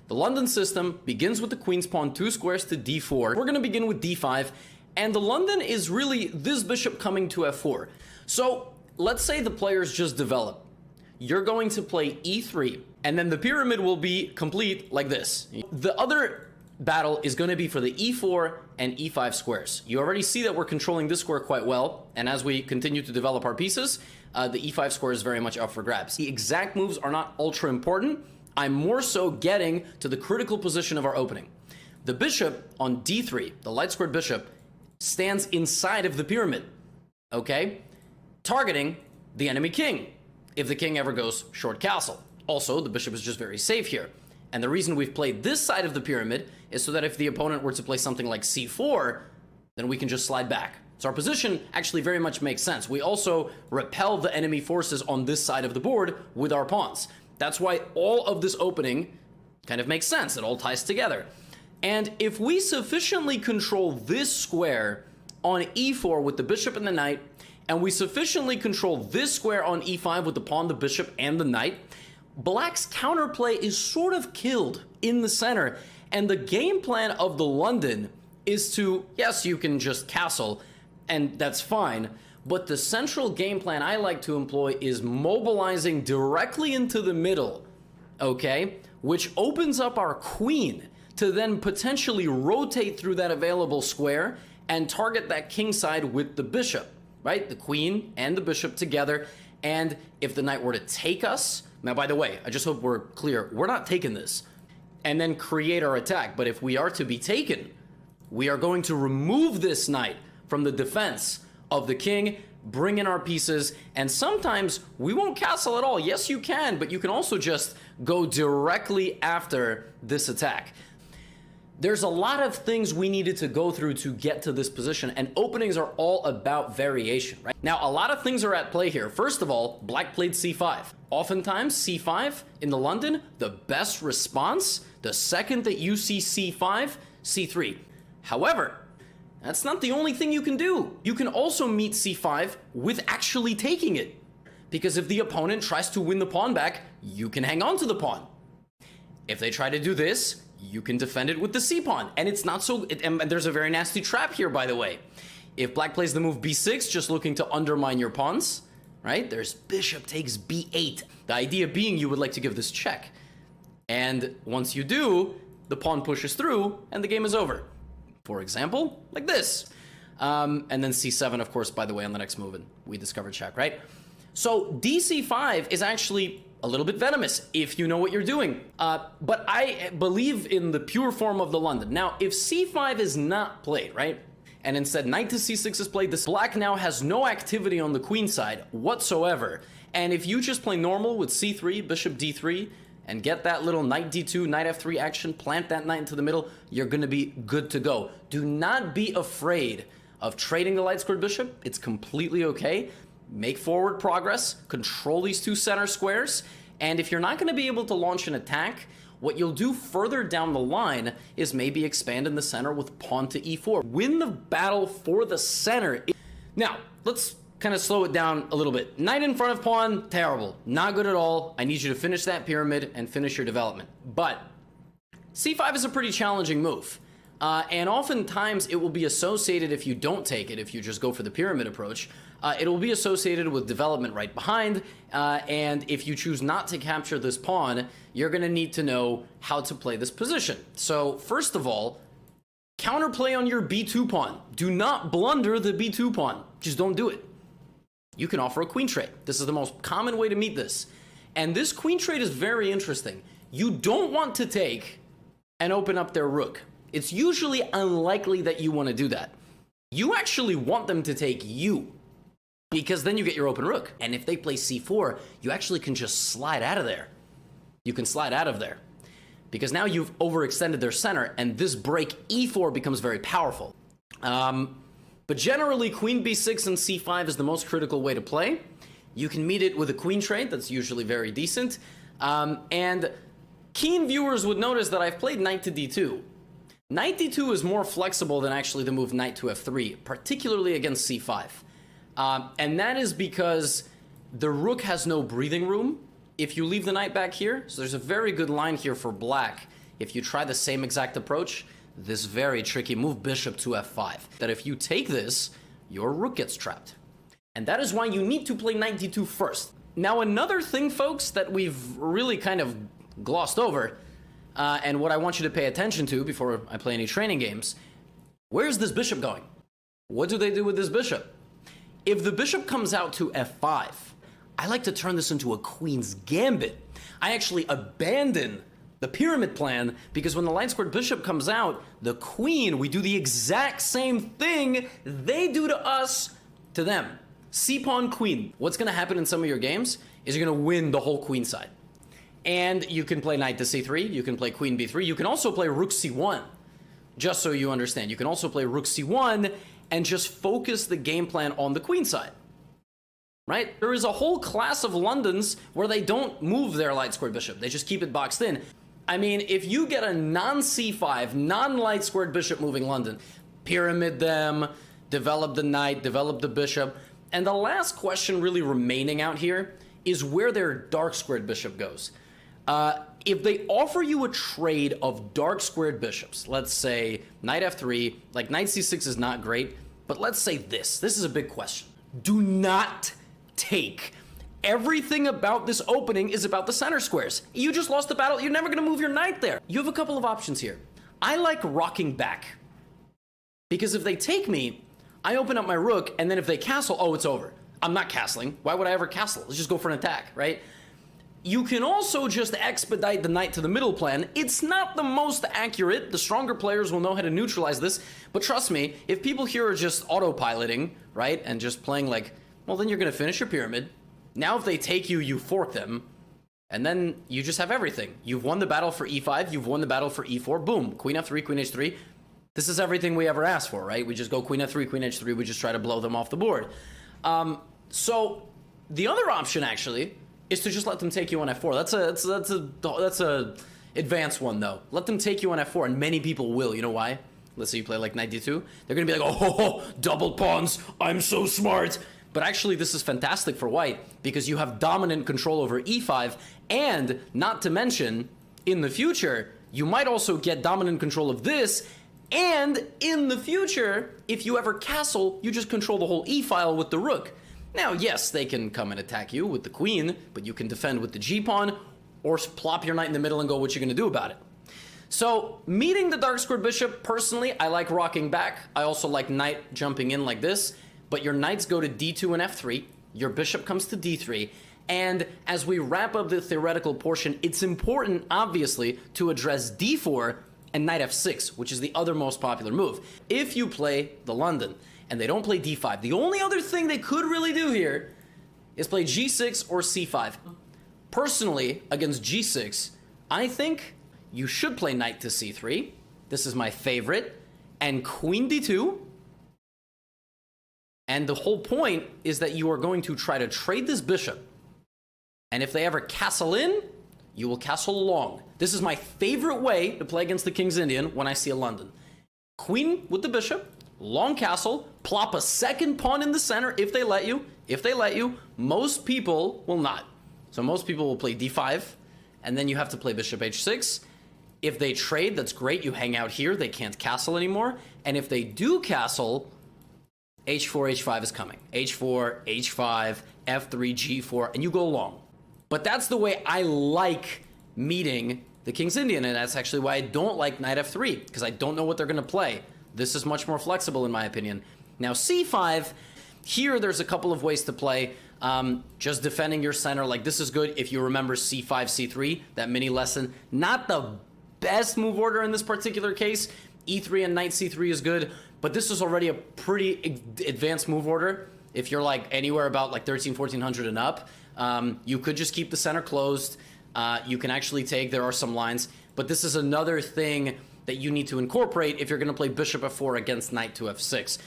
The London system begins with the queen's pawn 2 squares to d4. We're going to begin with d5, and the London is really this bishop coming to f4. So let's say the players just develop. You're going to play e3, and then the pyramid will be complete like this. The other battle is going to be for the e4 and e5 squares. You already see that we're controlling this square quite well, and as we continue to develop our pieces, the e5 square is very much up for grabs. The exact moves are not ultra important. I'm more so getting to the critical position of our opening. The bishop on d3, the light squared bishop, stands inside of the pyramid, okay? Targeting the enemy king if the king ever goes short castle. Also, the bishop is just very safe here. And the reason we've played this side of the pyramid is so that if the opponent were to play something like c4, then we can just slide back. So our position actually very much makes sense. We also repel the enemy forces on this side of the board with our pawns. That's why all of this opening kind of makes sense. It all ties together. And if we sufficiently control this square on e4 with the bishop and the knight, and we sufficiently control this square on e5 with the pawn, the bishop, and the knight, Black's counterplay is sort of killed in the center, and the game plan of the London is to, yes, you can just castle, and that's fine, but the central game plan I like to employ is mobilizing directly into the middle, okay, which opens up our queen to then potentially rotate through that available square and target that king side with the bishop, right? The queen and the bishop together, and if the knight were to take us, now, by the way, I just hope we're clear. We're not taking this and then create our attack. But if we are to be taken, we are going to remove this knight from the defense of the king, bring in our pieces, and sometimes we won't castle at all. Yes, you can, but you can also just go directly after this attack. There's a lot of things we needed to go through to get to this position, and openings are all about variation, right? Now, a lot of things are at play here. First of all, Black played c5. Oftentimes, c5 in the London, the best response, the second that you see c5, c3. However, that's not the only thing you can do. You can also meet c5 with actually taking it. Because if the opponent tries to win the pawn back, you can hang on to the pawn. If they try to do this, you can defend it with the c-pawn. And it's not so... and there's a very nasty trap here, by the way. If Black plays the move b6, just looking to undermine your pawns, right? There's bishop takes b8. The idea being you would like to give this check. And once you do, the pawn pushes through, and the game is over. For example, like this. And then c7, of course, by the way, on the next move, and we discovered check, right? So dc5 is actually a little bit venomous if you know what you're doing. But I believe in the pure form of the London. Now, if c5 is not played, right? And instead knight to c6 is played, this Black now has no activity on the queen side whatsoever. And if you just play normal with c3, bishop d3, and get that little knight d2, knight f3 action, plant that knight into the middle, you're gonna be good to go. Do not be afraid of trading the light squared bishop. It's completely okay. Make forward progress, control these two center squares, and if you're not gonna be able to launch an attack, what you'll do further down the line is maybe expand in the center with pawn to e4. Win the battle for the center. Now, let's kind of slow it down a little bit. Knight in front of pawn, terrible. Not good at all. I need you to finish that pyramid and finish your development. But c5 is a pretty challenging move. And oftentimes it will be associated, if you don't take it, if you just go for the pyramid approach, it will be associated with development right behind. And if you choose not to capture this pawn, you're going to need to know how to play this position. So first of all, counterplay on your b2 pawn. Do not blunder the b2 pawn. Just don't do it. You can offer a queen trade. This is the most common way to meet this. And this queen trade is very interesting. You don't want to take and open up their rook. It's usually unlikely that you want to do that. You actually want them to take you, because then you get your open rook. And if they play c4, you actually can just slide out of there. You can slide out of there, because now you've overextended their center, and this break e4 becomes very powerful. But generally, queen b6 and c5 is the most critical way to play. You can meet it with a queen trade. That's usually very decent. And keen viewers would notice that I've played knight to d2. Knight d2 is more flexible than actually the move knight to f3, particularly against c5. And that is because the rook has no breathing room if you leave the knight back here. So there's a very good line here for Black. if you try the same exact approach, this very tricky move, bishop to f5, that if you take this, your rook gets trapped. And that is why you need to play knight d2 first. Now, another thing, folks, that we've really kind of glossed over, and what I want you to pay attention to before I play any training games, where's this bishop going? What do they do with this bishop? If the bishop comes out to f5, I like to turn this into a queen's gambit. I actually abandon the pyramid plan because when the light-squared bishop comes out, the queen, we do the exact same thing they do to us, to them. C-pawn queen. What's going to happen in some of your games is you're going to win the whole queen side. And you can play knight to c3, you can play queen b3, you can also play rook c1. Just so you understand, you can also play rook c1 and just focus the game plan on the queen side. Right? There is a whole class of Londons where they don't move their light-squared bishop. They just keep it boxed in. I mean, if you get a non-c5, non-light-squared bishop moving London, pyramid them, develop the knight, develop the bishop. And the last question really remaining out here is where their dark-squared bishop goes. If they offer you a trade of dark-squared bishops, let's say knight f3, like knight c6 is not great, but let's say this. This is a big question. Do not take. Everything about this opening is about the center squares. You just lost the battle. You're never going to move your knight there. You have a couple of options here. I like rocking back. Because if they take me, I open up my rook, and then if they castle, oh, it's over. I'm not castling. Why would I ever castle? Let's just go for an attack, right? You can also just expedite the knight to the middle plan. It's not the most accurate. The stronger players will know how to neutralize this. But trust me, if people here are just autopiloting, right, and just playing like, well, then you're going to finish your pyramid. Now if they take you, you fork them. And then you just have everything. You've won the battle for e5. You've won the battle for e4. Boom. Queen f3, queen h3. This is everything we ever asked for, right? We just go queen f3, queen h3. We just try to blow them off the board. So the other option, actually, is to just let them take you on f4. That's a advanced one, though. Let them take you on f4, and many people will. You know why? Let's say you play like knight d2. They're going to be like, oh, double pawns. I'm so smart. But actually, this is fantastic for white because you have dominant control over e5, and not to mention, in the future, you might also get dominant control of this, and in the future, if you ever castle, you just control the whole e-file with the rook. Now, yes, they can come and attack you with the queen, but you can defend with the g-pawn, or plop your knight in the middle and go, what you gonna do about it? So, meeting the dark squared bishop, personally, I like rocking back. I also like knight jumping in like this. But your knights go to d2 and f3, your bishop comes to d3, and as we wrap up the theoretical portion, it's important, obviously, to address d4 and knight f6, which is the other most popular move. If you play the London, and they don't play d5, the only other thing they could really do here is play g6 or c5. Personally, against g6, I think you should play knight to c3. This is my favorite. And queen d2. And the whole point is that you are going to try to trade this bishop. And if they ever castle in, you will castle long. This is my favorite way to play against the King's Indian when I see a London. Queen with the bishop, long castle, plop a second pawn in the center if they let you. If they let you, most people will not. So most people will play d5, and then you have to play bishop h6. If they trade, that's great. You hang out here. They can't castle anymore. And if they do castle, h4, h5 is coming. h4, h5, f3, g4, and you go long. But that's the way I like meeting the King's Indian, and that's actually why I don't like knight f3, because I don't know what they're going to play. This is much more flexible, in my opinion. Now, c5, here there's a couple of ways to play. Just defending your center, like this is good if you remember c5, c3, that mini lesson. Not the best move order in this particular case. e3 and knight c3 is good, but this is already a pretty advanced move order. If you're like anywhere about like 1400 and up, you could just keep the center closed. You can actually take, there are some lines, but this is another thing that you need to incorporate if you're going to play bishop f4 against knight to f6.